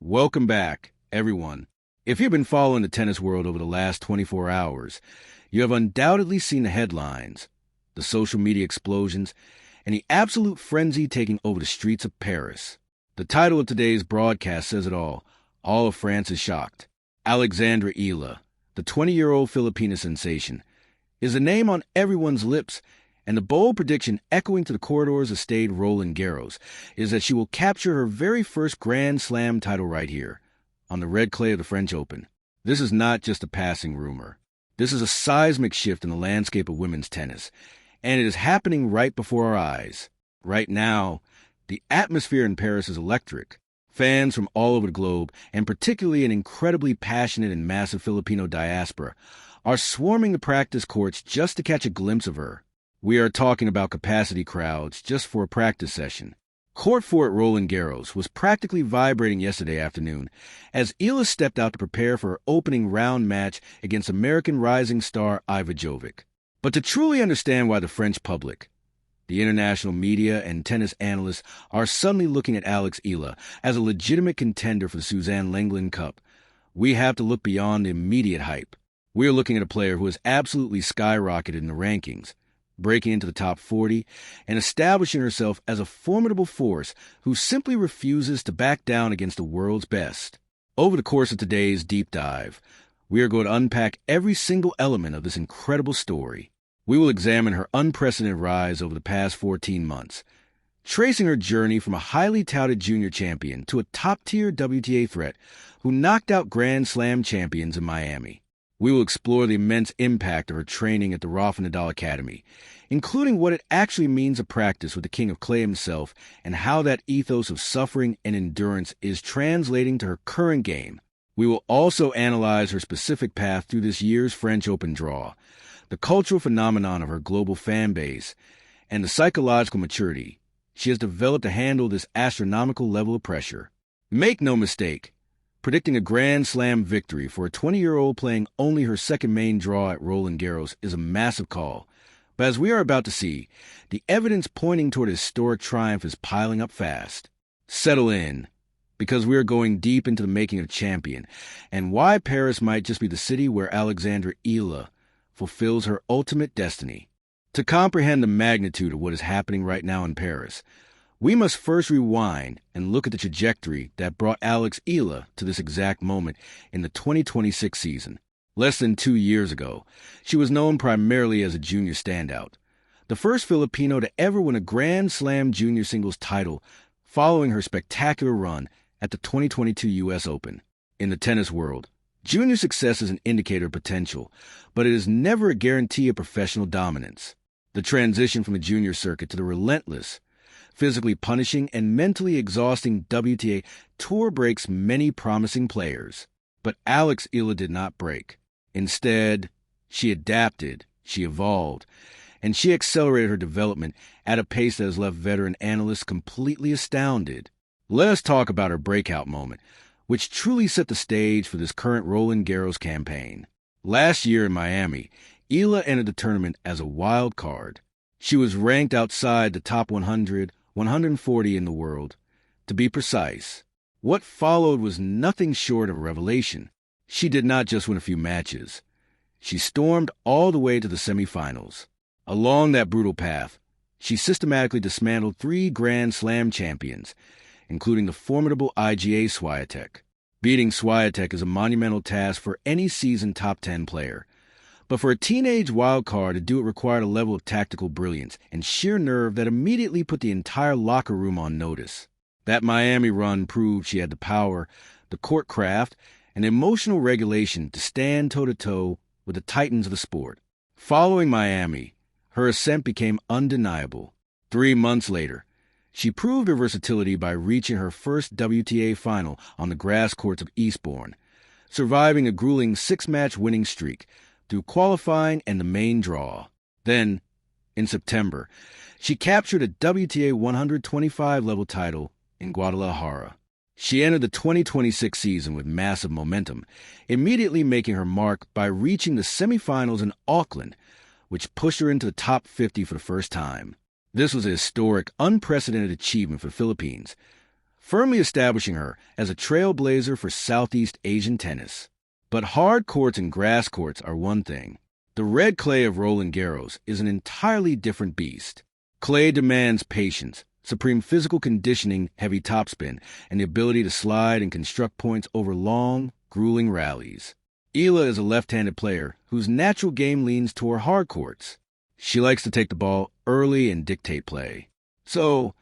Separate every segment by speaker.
Speaker 1: Welcome back, everyone. If you've been following the tennis world over the last 24 hours, you have undoubtedly seen the headlines, the social media explosions, and the absolute frenzy taking over the streets of Paris. The title of today's broadcast says it all. All of France is shocked. Alexandra Eala, the 20-year-old Filipina sensation, is a name on everyone's lips, and the bold prediction echoing to the corridors of staid Roland Garros is that she will capture her very first Grand Slam title right here, on the red clay of the French Open. This is not just a passing rumor. This is a seismic shift in the landscape of women's tennis, and it is happening right before our eyes. Right now, the atmosphere in Paris is electric. Fans from all over the globe, and particularly an incredibly passionate and massive Filipino diaspora, are swarming the practice courts just to catch a glimpse of her. We are talking about capacity crowds just for a practice session. Court 4 at Roland Garros was practically vibrating yesterday afternoon as Eala stepped out to prepare for her opening round match against American rising star Iva Jovic. But to truly understand why the French public, the international media, and tennis analysts are suddenly looking at Alex Eala as a legitimate contender for the Suzanne Lenglen Cup, we have to look beyond the immediate hype. We are looking at a player who has absolutely skyrocketed in the rankings, breaking into the top 40 and establishing herself as a formidable force who simply refuses to back down against the world's best. Over the course of today's deep dive, we are going to unpack every single element of this incredible story. We will examine her unprecedented rise over the past 14 months, tracing her journey from a highly touted junior champion to a top-tier WTA threat who knocked out Grand Slam champions in Miami. We will explore the immense impact of her training at the Rafa Nadal Academy, including what it actually means to practice with the King of Clay himself and how that ethos of suffering and endurance is translating to her current game. We will also analyze her specific path through this year's French Open draw, the cultural phenomenon of her global fan base, and the psychological maturity she has developed to handle this astronomical level of pressure. Make no mistake, predicting a Grand Slam victory for a 20-year-old playing only her second main draw at Roland Garros is a massive call. But as we are about to see, the evidence pointing toward a historic triumph is piling up fast. Settle in, because we are going deep into the making of a champion, and why Paris might just be the city where Alexandra Eala fulfills her ultimate destiny. To comprehend the magnitude of what is happening right now in Paris, we must first rewind and look at the trajectory that brought Alex Eala to this exact moment in the 2026 season. Less than 2 years ago, she was known primarily as a junior standout, the first Filipino to ever win a Grand Slam junior singles title following her spectacular run at the 2022 U.S. Open. In the tennis world, junior success is an indicator of potential, but it is never a guarantee of professional dominance. The transition from the junior circuit to the relentless, physically punishing and mentally exhausting WTA tour breaks many promising players. But Alex Eala did not break. Instead, she adapted, she evolved, and she accelerated her development at a pace that has left veteran analysts completely astounded. Let us talk about her breakout moment, which truly set the stage for this current Roland Garros campaign. Last year in Miami, Eala entered the tournament as a wild card. She was ranked outside the top 100, 140 in the world. To be precise, what followed was nothing short of a revelation. She did not just win a few matches. She stormed all the way to the semifinals. Along that brutal path, she systematically dismantled 3 Grand Slam champions, including the formidable IGA Swiatek. Beating Swiatek is a monumental task for any seasoned top 10 player. But for a teenage wildcard to do it required a level of tactical brilliance and sheer nerve that immediately put the entire locker room on notice. That Miami run proved she had the power, the court craft, and emotional regulation to stand toe-to-toe with the titans of the sport. Following Miami, her ascent became undeniable. 3 months later, she proved her versatility by reaching her first WTA final on the grass courts of Eastbourne, surviving a grueling 6-match winning streak through qualifying and the main draw. Then, in September, she captured a WTA 125 level title in Guadalajara. She entered the 2026 season with massive momentum, immediately making her mark by reaching the semifinals in Auckland, which pushed her into the top 50 for the first time. This was a historic, unprecedented achievement for the Philippines. firmly establishing her as a trailblazer for Southeast Asian tennis. But hard courts and grass courts are one thing. The red clay of Roland Garros is an entirely different beast. Clay demands patience, supreme physical conditioning, heavy topspin, and the ability to slide and construct points over long, grueling rallies. Eala is a left-handed player whose natural game leans toward hard courts. She likes to take the ball early and dictate play. So,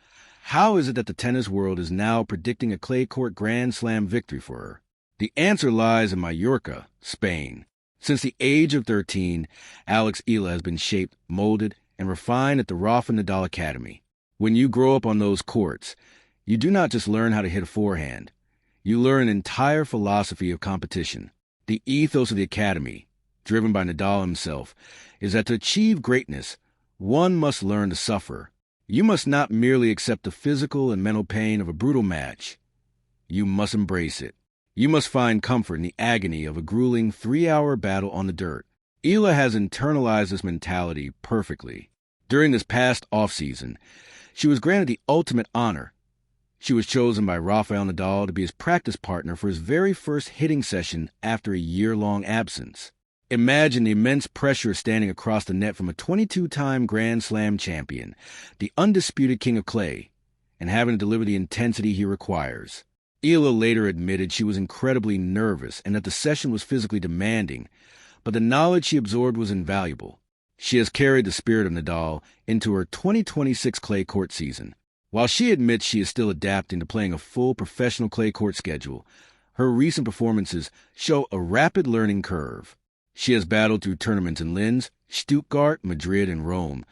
Speaker 1: how is it that the tennis world is now predicting a clay court Grand Slam victory for her? The answer lies in Mallorca, Spain. Since the age of 13, Alex Eala has been shaped, molded, and refined at the Rafa Nadal Academy. When you grow up on those courts, you do not just learn how to hit a forehand. You learn an entire philosophy of competition. The ethos of the academy, driven by Nadal himself, is that to achieve greatness, one must learn to suffer. You must not merely accept the physical and mental pain of a brutal match. You must embrace it. You must find comfort in the agony of a grueling 3-hour battle on the dirt. Eala has internalized this mentality perfectly. During this past offseason, she was granted the ultimate honor. She was chosen by Rafael Nadal to be his practice partner for his very first hitting session after a year-long absence. Imagine the immense pressure standing across the net from a 22-time Grand Slam champion, the undisputed king of clay, and having to deliver the intensity he requires. Eala later admitted she was incredibly nervous and that the session was physically demanding, but the knowledge she absorbed was invaluable. She has carried the spirit of Nadal into her 2026 clay court season. While she admits she is still adapting to playing a full professional clay court schedule, her recent performances show a rapid learning curve. She has battled through tournaments in Linz, Stuttgart, Madrid, and Rome,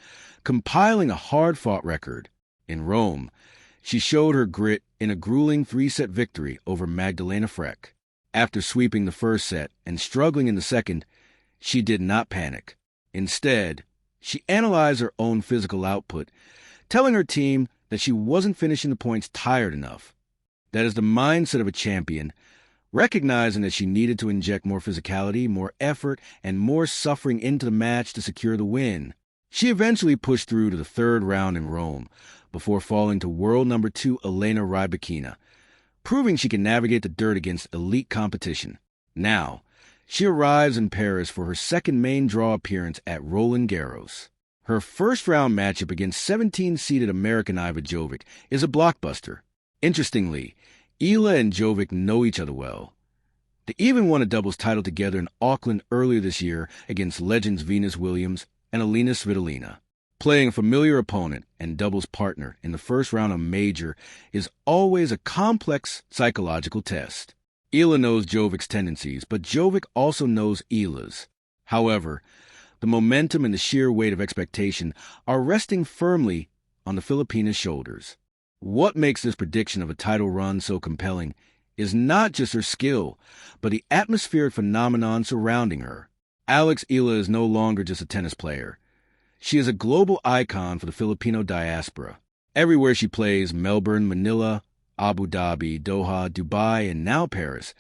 Speaker 1: compiling a hard-fought record. In Rome, she showed her grit in a grueling 3-set victory over Magdalena Freck. After sweeping the first set and struggling in the second, she did not panic. Instead, she analyzed her own physical output, telling her team that she wasn't finishing the points tired enough. That is the mindset of a champion, recognizing that she needed to inject more physicality, more effort, and more suffering into the match to secure the win. She eventually pushed through to the third round in Rome, before falling to world number 2 Elena Rybakina, proving she can navigate the dirt against elite competition. Now, she arrives in Paris for her second main draw appearance at Roland Garros. Her first-round matchup against 17-seeded American Iva Jovic is a blockbuster. Interestingly, Eala and Jovic know each other well. They even won a doubles title together in Auckland earlier this year against legends Venus Williams and Alina Svitolina. Playing a familiar opponent and doubles partner in the first round of major is always a complex psychological test. Eala knows Jovic's tendencies, but Jovic also knows Eala's. However, the momentum and the sheer weight of expectation are resting firmly on the Filipina's shoulders. What makes this prediction of a title run so compelling is not just her skill, but the atmospheric phenomenon surrounding her. Alex Eala is no longer just a tennis player. She is a global icon for the Filipino diaspora. Everywhere she plays, Melbourne, Manila, Abu Dhabi, Doha, Dubai, and now Paris,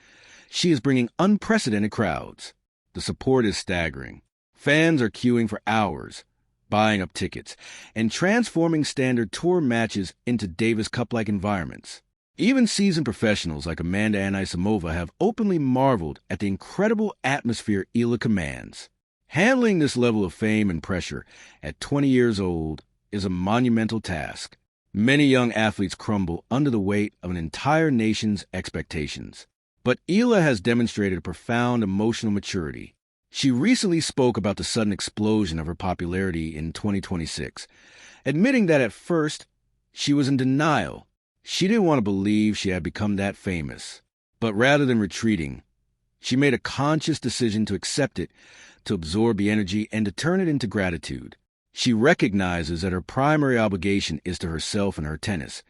Speaker 1: she is bringing unprecedented crowds. The support is staggering. Fans are queuing for hours, buying up tickets, and transforming standard tour matches into Davis Cup-like environments. Even seasoned professionals like Amanda Anisimova have openly marveled at the incredible atmosphere Eala commands. Handling this level of fame and pressure at 20 years old is a monumental task. Many young athletes crumble under the weight of an entire nation's expectations. But Eala has demonstrated a profound emotional maturity. She recently spoke about the sudden explosion of her popularity in 2026, admitting that at first she was in denial. She didn't want to believe she had become that famous. But rather than retreating, she made a conscious decision to accept it, to absorb the energy, and to turn it into gratitude. She recognizes that her primary obligation is to herself and her tennis,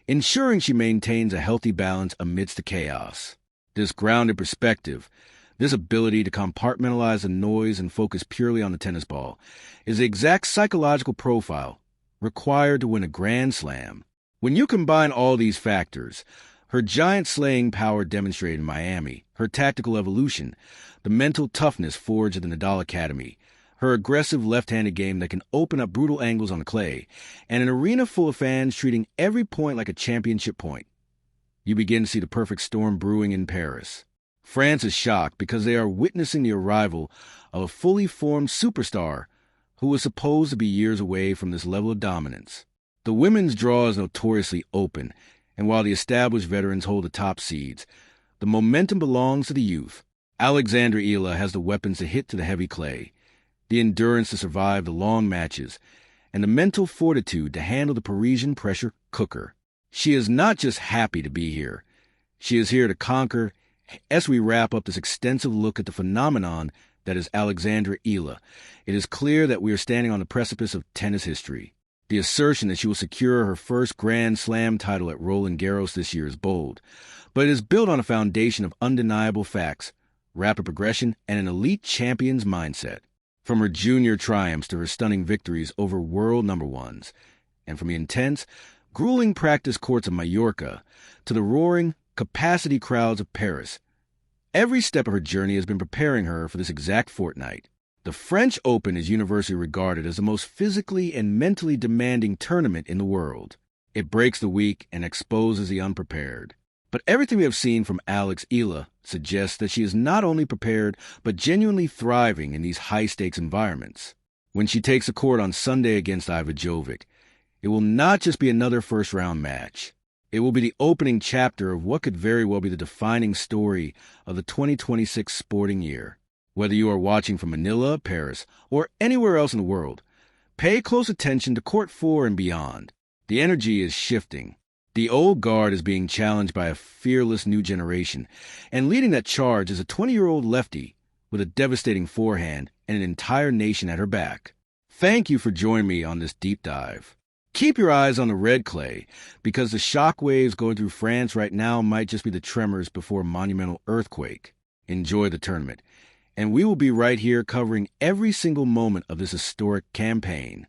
Speaker 1: ensuring she maintains a healthy balance amidst the chaos. This grounded perspective, this ability to compartmentalize the noise and focus purely on the tennis ball, is the exact psychological profile required to win a Grand Slam. When you combine all these factors, her giant slaying power demonstrated in Miami, her tactical evolution, the mental toughness forged at the Nadal Academy, her aggressive left-handed game that can open up brutal angles on the clay, and an arena full of fans treating every point like a championship point, you begin to see the perfect storm brewing in Paris. France is shocked because they are witnessing the arrival of a fully formed superstar who was supposed to be years away from this level of dominance. The women's draw is notoriously open, and while the established veterans hold the top seeds, the momentum belongs to the youth. Alexandra Eala has the weapons to hit to the heavy clay, the endurance to survive the long matches, and the mental fortitude to handle the Parisian pressure cooker. She is not just happy to be here. She is here to conquer. As we wrap up this extensive look at the phenomenon that is Alexandra Eala, it is clear that we are standing on the precipice of tennis history. The assertion that she will secure her first Grand Slam title at Roland Garros this year is bold, but it is built on a foundation of undeniable facts, rapid progression, and an elite champion's mindset. From her junior triumphs to her stunning victories over world number ones, and from the intense, grueling practice courts of Mallorca to the roaring, capacity crowds of Paris, every step of her journey has been preparing her for this exact fortnight. The French Open is universally regarded as the most physically and mentally demanding tournament in the world. It breaks the weak and exposes the unprepared. But everything we have seen from Alex Eala suggests that she is not only prepared, but genuinely thriving in these high-stakes environments. When she takes the court on Sunday against Ivajovic, it will not just be another first-round match. It will be the opening chapter of what could very well be the defining story of the 2026 sporting year. Whether you are watching from Manila, Paris, or anywhere else in the world, pay close attention to Court 4 and beyond. The energy is shifting. The old guard is being challenged by a fearless new generation, and leading that charge is a 20-year-old lefty with a devastating forehand and an entire nation at her back. Thank you for joining me on this deep dive. Keep your eyes on the red clay, because the shockwaves going through France right now might just be the tremors before a monumental earthquake. Enjoy the tournament, and we will be right here covering every single moment of this historic campaign.